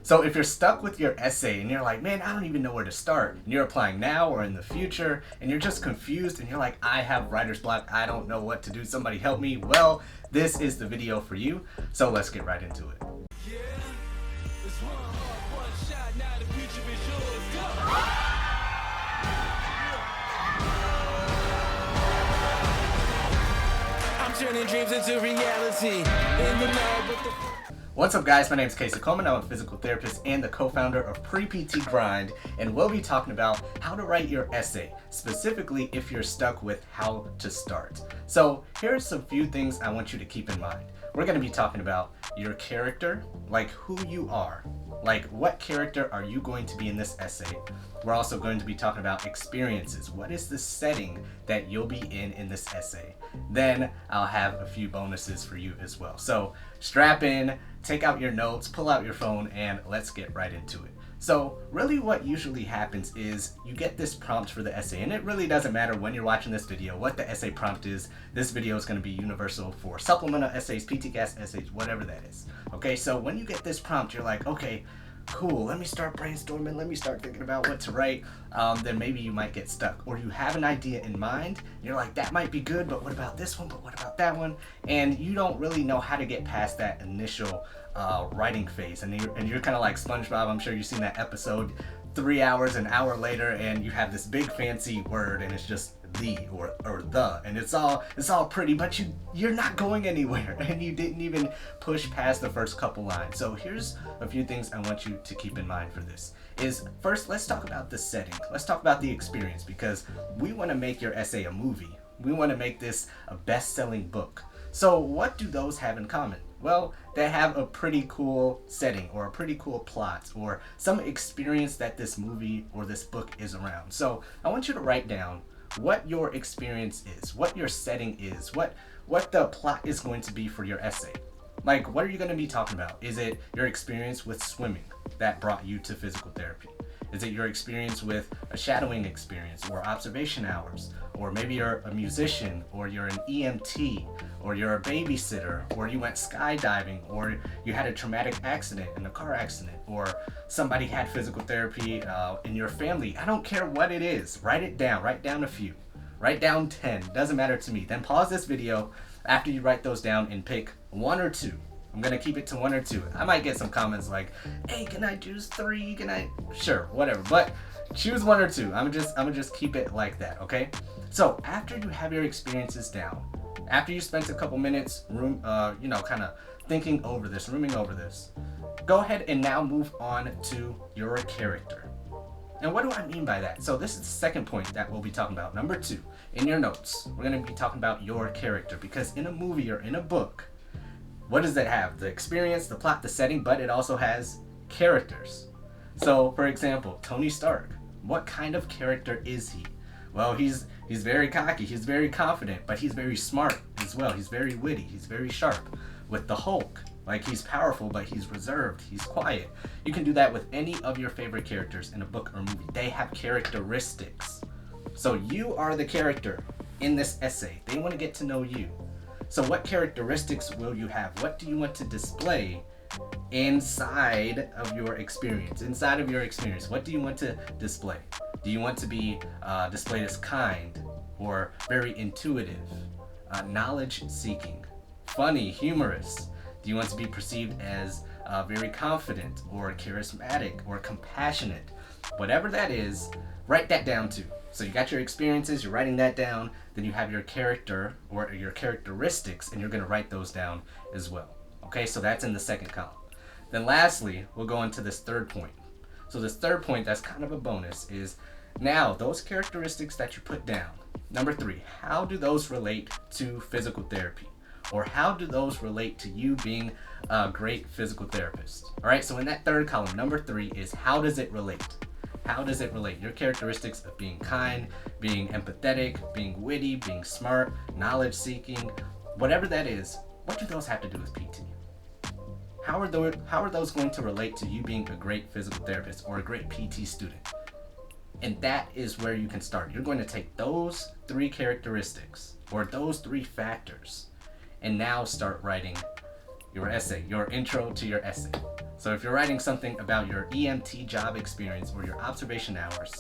So if you're stuck with your essay and you're like, man, I don't even know where to start, and you're applying now or in the future, and you're just confused and you're like, I have writer's block, I don't know what to do, somebody help me, well, this is the video for you. So let's get right into it. Turning dreams into reality in the lab with the... What's up guys, my name is Coleman. I'm a physical therapist and the co-founder of Pre-PT Grind, and we'll be talking about how to write your essay, specifically if you're stuck with how to start. So here's some few things I want you to keep in mind. We're going to be talking about your character, like who you are, like what character are you going to be in this essay. We're also going to be talking about experiences. What is the setting that you'll be in this essay? Then I'll have a few bonuses for you as well. So strap in, take out your notes, pull out your phone, and let's get right into it. So really what usually happens is you get this prompt for the essay, and it really doesn't matter when you're watching this video what the essay prompt is. This video is going to be universal for supplemental essays, PTCAS essays, whatever that is. Okay, so when you get this prompt, you're like, okay, cool, let me start brainstorming, let me start thinking about what to write. Then maybe you might get stuck, or you have an idea in mind, you're like, that might be good, but what about this one, but what about that one? And you don't really know how to get past that initial writing phase, and you're kind of like SpongeBob. I'm sure you've seen that episode, 3 hours, an hour later, and you have this big fancy word, and it's just the or the, and it's all pretty, but you're not going anywhere, and you didn't even push past the first couple lines. So here's a few things I want you to keep in mind for this. Is first, let's talk about the setting. Let's talk about the experience, because we want to make your essay a movie. We want to make this a best-selling book. So what do those have in common? Well, they have a pretty cool setting, or a pretty cool plot, or some experience that this movie or this book is around. So I want you to write down what your experience is, what your setting is, what the plot is going to be for your essay. Like, what are you going to be talking about? Is it your experience with swimming that brought you to physical therapy? Is it your experience with a shadowing experience or observation hours? Or maybe you're a musician, or you're an EMT, or you're a babysitter, or you went skydiving, or you had a traumatic accident, in a car accident, or somebody had physical therapy in your family. I don't care what it is. Write it down. Write down a few. Write down 10. Doesn't matter to me. Then pause this video after you write those down and pick one or two. I'm gonna keep it to one or two. I might get some comments like, hey, can I choose 3? Can I? Sure, whatever. But choose one or two. I'm gonna just keep it like that, okay? So after you have your experiences down, after you spent a couple minutes kind of thinking over this, rooming over this, go ahead and now move on to your character. And what do I mean by that? So this is the second point that we'll be talking about. Number 2, in your notes, we're gonna be talking about your character, because in a movie or in a book, what does it have? The experience, the plot, the setting, but it also has characters. So for example, Tony Stark, what kind of character is he? Well, he's very cocky, he's very confident, but he's very smart as well. He's very witty, he's very sharp. With the Hulk, like, he's powerful, but he's reserved, he's quiet. You can do that with any of your favorite characters in a book or movie. They have characteristics. So you are the character in this essay. They want to get to know you. So what characteristics will you have? What do you want to display inside of your experience? Inside of your experience, what do you want to display? Do you want to be displayed as kind, or very intuitive, knowledge-seeking, funny, humorous? Do you want to be perceived as very confident, or charismatic, or compassionate? Whatever that is, write that down too. So you got your experiences, you're writing that down, then you have your character or your characteristics, and you're going to write those down as well. Okay, so that's in the second column. Then lastly, we'll go into this third point. So this third point, that's kind of a bonus, is now those characteristics that you put down. Number 3, how do those relate to physical therapy? Or how do those relate to you being a great physical therapist? All right, so in that third column, number 3 is, how does it relate? How does it relate? Your characteristics of being kind, being empathetic, being witty, being smart, knowledge-seeking, whatever that is, what do those have to do with PT? How are those going to relate to you being a great physical therapist or a great PT student? And that is where you can start. You're going to take those 3 characteristics, or those 3 factors, and now start writing your essay, your intro to your essay. So if you're writing something about your EMT job experience or your observation hours,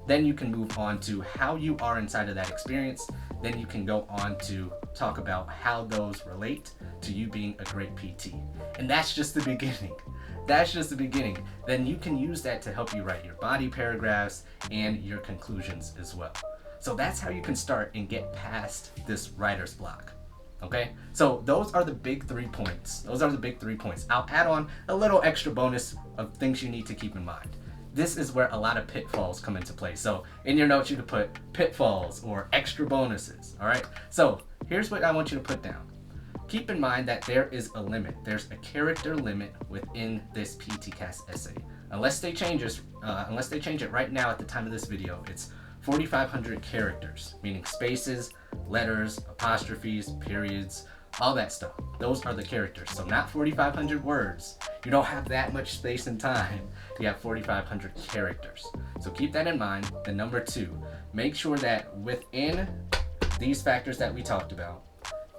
then you can move on to how you are inside of that experience. Then you can go on to talk about how those relate to you being a great PT. And that's just the beginning. That's just the beginning. Then you can use that to help you write your body paragraphs and your conclusions as well. So that's how you can start and get past this writer's block. Okay, so those are the big 3 points. Those are the big 3 points. I'll add on a little extra bonus of things you need to keep in mind. This is where a lot of pitfalls come into play. So in your notes, you could put pitfalls or extra bonuses. All right, so here's what I want you to put down. Keep in mind that there is a limit. There's a character limit within this PTCAS essay. Unless they change it right now at the time of this video, it's 4,500 characters, meaning spaces, letters, apostrophes, periods, all that stuff. Those are the characters. So not 4,500 words. You don't have that much space and time. You have 4,500 characters. So keep that in mind. And number 2, make sure that within these factors that we talked about,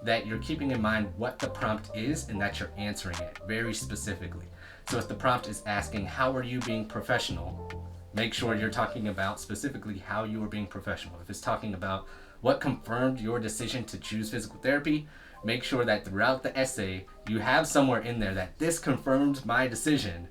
that you're keeping in mind what the prompt is and that you're answering it very specifically. So if the prompt is asking, how are you being professional? Make sure you're talking about specifically how you are being professional. If it's talking about what confirmed your decision to choose physical therapy, make sure that throughout the essay, you have somewhere in there that this confirmed my decision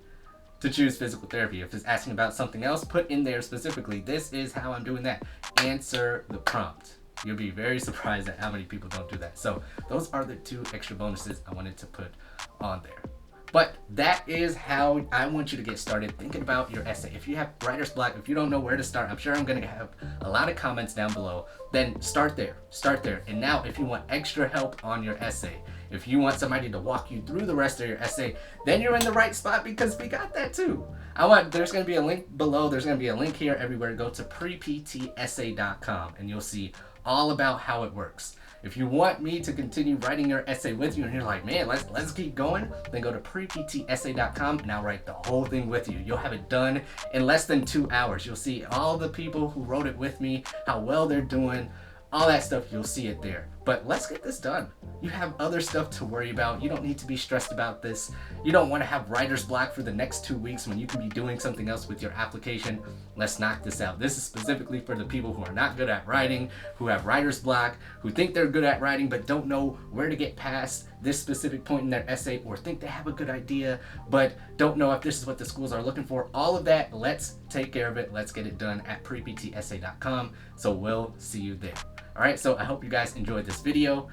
to choose physical therapy. If it's asking about something else, put in there specifically, this is how I'm doing that. Answer the prompt. You'll be very surprised at how many people don't do that. So those are the 2 extra bonuses I wanted to put on there. But that is how I want you to get started thinking about your essay. If you have writer's block, if you don't know where to start, I'm sure I'm going to have a lot of comments down below. Then start there. Start there. And now if you want extra help on your essay, if you want somebody to walk you through the rest of your essay, then you're in the right spot because we got that too. There's going to be a link below. There's going to be a link here everywhere. Go to Pre-PTSA.com and you'll see all about how it works. If you want me to continue writing your essay with you and you're like, man, let's keep going, then go to Pre-PTSA.com and I'll write the whole thing with you. You'll have it done in less than 2 hours. You'll see all the people who wrote it with me, how well they're doing, all that stuff, you'll see it there. But let's get this done. You have other stuff to worry about. You don't need to be stressed about this. You don't want to have writer's block for the next 2 weeks when you can be doing something else with your application. Let's knock this out. This is specifically for the people who are not good at writing, who have writer's block, who think they're good at writing but don't know where to get past this specific point in their essay, or think they have a good idea but don't know if this is what the schools are looking for. All of that, let's take care of it. Let's get it done at PrePTSA.com. So we'll see you there. All right, so I hope you guys enjoyed this video.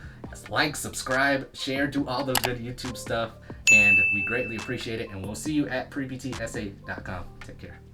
Like, subscribe, share, do all the good YouTube stuff, and we greatly appreciate it. And we'll see you at PrePTSA.com. Take care.